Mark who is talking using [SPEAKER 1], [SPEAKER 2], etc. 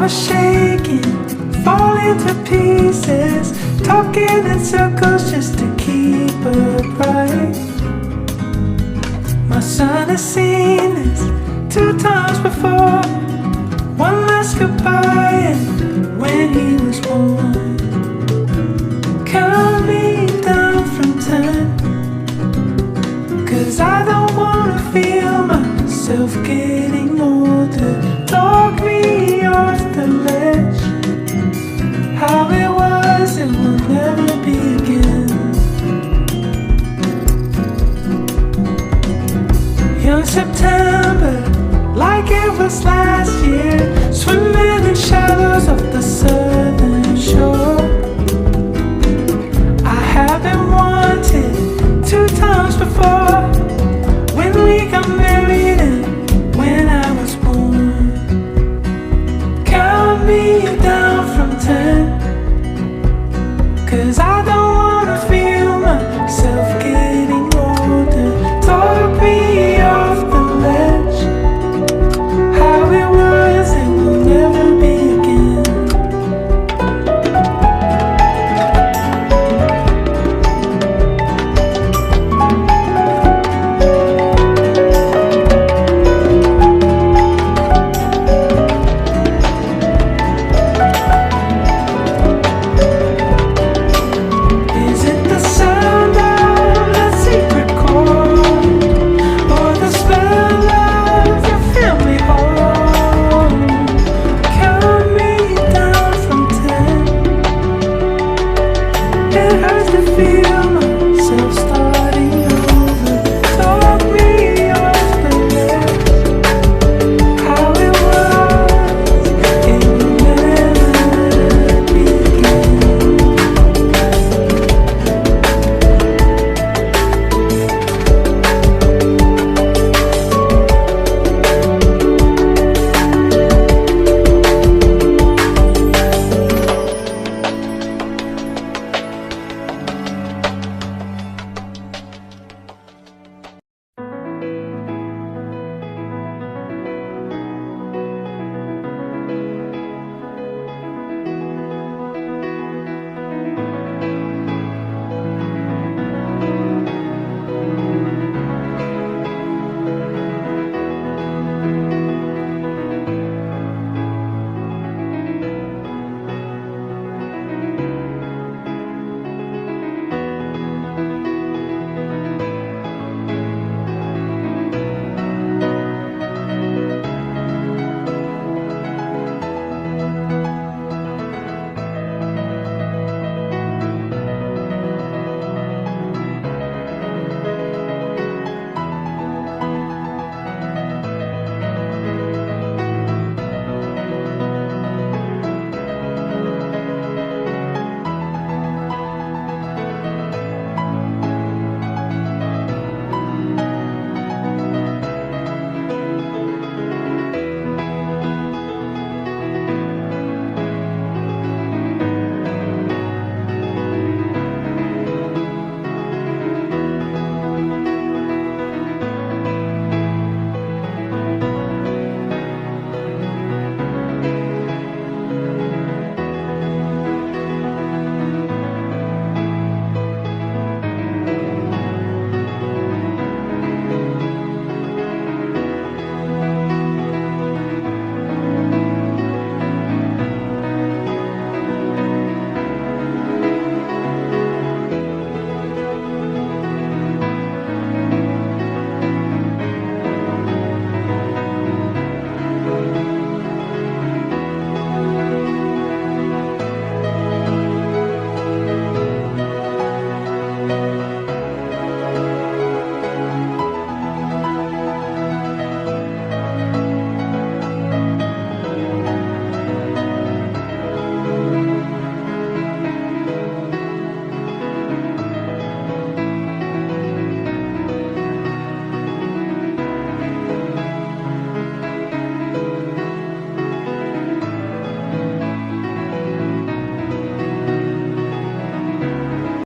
[SPEAKER 1] was shaking, falling to pieces, talking in circles just to keep upright. My son has seen this 2 times before. One last goodbye and when he was born. Count me down from 10, 'cause I don't wanna feel myself getting older. Talk me off the ledge. How it was, it will never be again. Young September, like it was last year, swimming